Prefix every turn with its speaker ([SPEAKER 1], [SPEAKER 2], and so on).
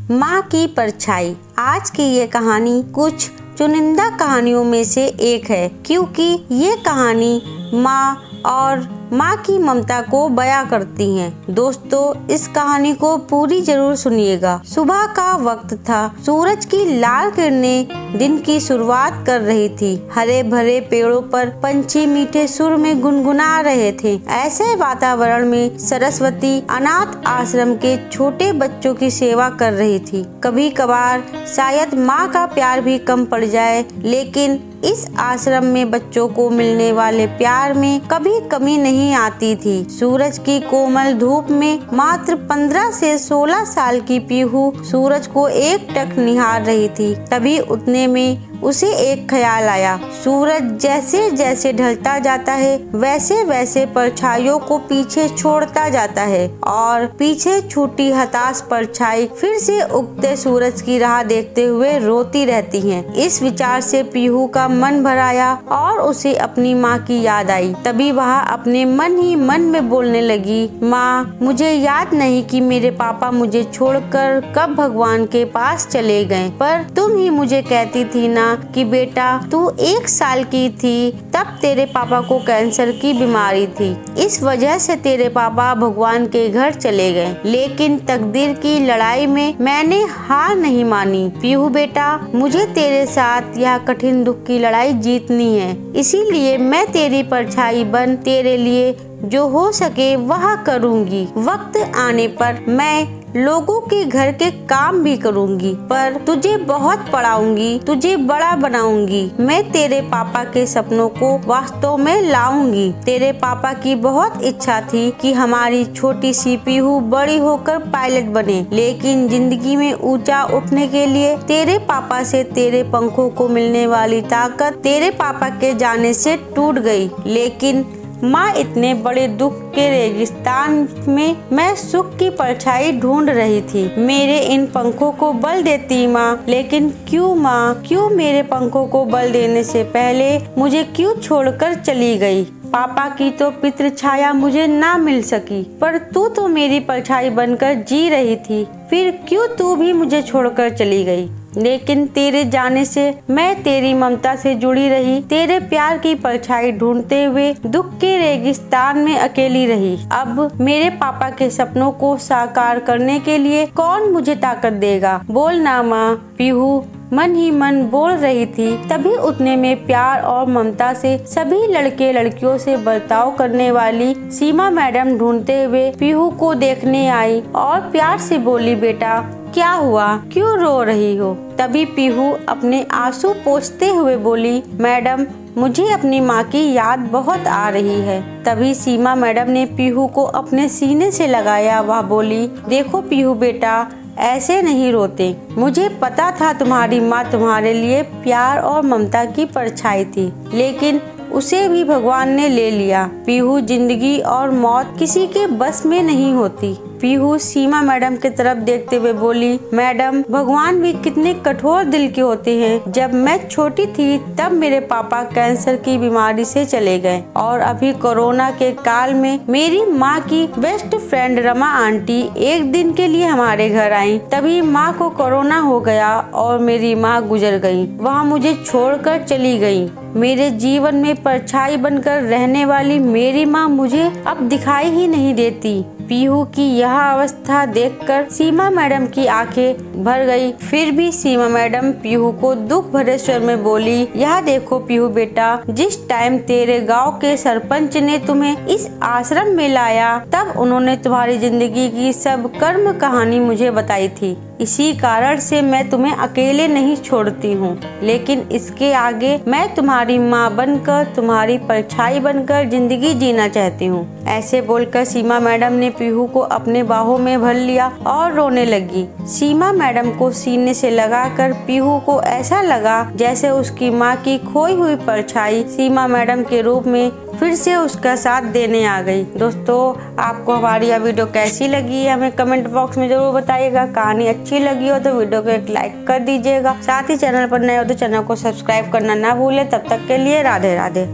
[SPEAKER 1] माँ की परछाई। आज की ये कहानी कुछ चुनिंदा कहानियों में से एक है, क्योंकि ये कहानी माँ और माँ की ममता को बयां करती हैं। दोस्तों, इस कहानी को पूरी जरूर सुनिएगा। सुबह का वक्त था। सूरज की लाल किरणें दिन की शुरुआत कर रही थी। हरे भरे पेड़ों पर पंछी मीठे सुर में गुनगुना रहे थे। ऐसे वातावरण में सरस्वती अनाथ आश्रम के छोटे बच्चों की सेवा कर रही थी। कभी कभार शायद माँ का प्यार भी कम पड़ जाए, लेकिन इस आश्रम में बच्चों को मिलने वाले प्यार में कभी कमी नहीं आती थी। सूरज की कोमल धूप में मात्र 15 से 16 साल की पीहू सूरज को एकटक निहार रही थी। तभी उतने में उसे एक ख्याल आया। सूरज जैसे जैसे ढलता जाता है, वैसे वैसे परछाइयों को पीछे छोड़ता जाता है और पीछे छूटी हताश परछाई फिर से उगते सूरज की राह देखते हुए रोती रहती हैं। इस विचार से पीहू का मन भर आया और उसे अपनी माँ की याद आई। तभी वह अपने मन ही मन में बोलने लगी, माँ, मुझे याद नहीं कि मेरे पापा मुझे छोड़कर कब भगवान के पास चले गए, पर तुम ही मुझे कहती थी ना कि बेटा, तू 1 साल की थी तब तेरे पापा को कैंसर की बीमारी थी। इस वजह से तेरे पापा भगवान के घर चले गए, लेकिन तकदीर की लड़ाई में मैंने हार नहीं मानी। पीहू बेटा, मुझे तेरे साथ यह कठिन दुख की लड़ाई जीतनी है, इसीलिए मैं तेरी परछाई बन तेरे लिए जो हो सके वह करूँगी। वक्त आने पर मैं लोगों के घर के काम भी करूँगी, पर तुझे बहुत पढ़ाऊंगी, तुझे बड़ा बनाऊंगी। मैं तेरे पापा के सपनों को वास्तव में लाऊंगी। तेरे पापा की बहुत इच्छा थी कि हमारी छोटी सी पीहू बड़ी होकर पायलट बने, लेकिन जिंदगी में ऊंचा उठने के लिए तेरे पापा से तेरे पंखों को मिलने वाली ताकत तेरे पापा के जाने से टूट गई। लेकिन माँ, इतने बड़े दुख के रेगिस्तान में मैं सुख की परछाई ढूंढ रही थी। मेरे इन पंखों को बल देती माँ, लेकिन क्यों माँ, क्यों मेरे पंखों को बल देने से पहले मुझे क्यों छोड़कर चली गई? पापा की तो पितृ छाया मुझे ना मिल सकी, पर तू तो मेरी परछाई बनकर जी रही थी, फिर क्यों तू भी मुझे छोड़कर चली गई? लेकिन तेरे जाने से मैं तेरी ममता से जुड़ी रही, तेरे प्यार की परछाई ढूंढते हुए दुख के रेगिस्तान में अकेली रही। अब मेरे पापा के सपनों को साकार करने के लिए कौन मुझे ताकत देगा? बोल ना माँ, पीहू मन ही मन बोल रही थी। तभी उतने में प्यार और ममता से सभी लड़के लड़कियों से बर्ताव करने वाली सीमा मैडम ढूंढते हुए पीहू को देखने आई और प्यार से बोली, बेटा क्या हुआ, क्यों रो रही हो? तभी पीहू अपने आंसू पोंछते हुए बोली, मैडम, मुझे अपनी माँ की याद बहुत आ रही है। तभी सीमा मैडम ने पीहू को अपने सीने से लगाया। वह बोली, देखो पीहू बेटा, ऐसे नहीं रोते। मुझे पता था तुम्हारी माँ तुम्हारे लिए प्यार और ममता की परछाई थी, लेकिन उसे भी भगवान ने ले लिया। पीहू, जिंदगी और मौत किसी के बस में नहीं होती। पीहू सीमा मैडम की तरफ देखते हुए बोली, मैडम, भगवान भी कितने कठोर दिल के होते हैं। जब मैं छोटी थी तब मेरे पापा कैंसर की बीमारी से चले गए और अभी कोरोना के काल में मेरी माँ की बेस्ट फ्रेंड रमा आंटी एक दिन के लिए हमारे घर आई। तभी माँ को कोरोना हो गया और मेरी माँ गुजर गई। वह मुझे छोड़कर चली गई। मेरे जीवन में परछाई बनकर रहने वाली मेरी माँ मुझे अब दिखाई ही नहीं देती। पीहू की यह अवस्था देखकर सीमा मैडम की आंखें भर गई। फिर भी सीमा मैडम पीहू को दुख भरे स्वर में बोली, यह देखो पीहू बेटा, जिस टाइम तेरे गांव के सरपंच ने तुम्हें इस आश्रम में लाया, तब उन्होंने तुम्हारी जिंदगी की सब कर्म कहानी मुझे बताई थी। इसी कारण से मैं तुम्हें अकेले नहीं छोड़ती हूँ, लेकिन इसके आगे मैं तुम्हारी माँ बनकर, तुम्हारी परछाई बनकर जिंदगी जीना चाहती हूँ। ऐसे बोलकर सीमा मैडम ने पीहू को अपने बाहों में भर लिया और रोने लगी। सीमा मैडम को सीने से लगाकर पीहू को ऐसा लगा जैसे उसकी माँ की खोई हुई परछाई सीमा मैडम के रूप में फिर से उसका साथ देने आ गई। दोस्तों, आपको हमारी यह वीडियो कैसी लगी हमें कमेंट बॉक्स में जरूर बताइएगा। कहानी अच्छी लगी हो तो वीडियो को एक लाइक कर दीजिएगा। साथ ही चैनल पर नए हो तो चैनल को सब्सक्राइब करना ना भूलें। तब तक के लिए राधे राधे।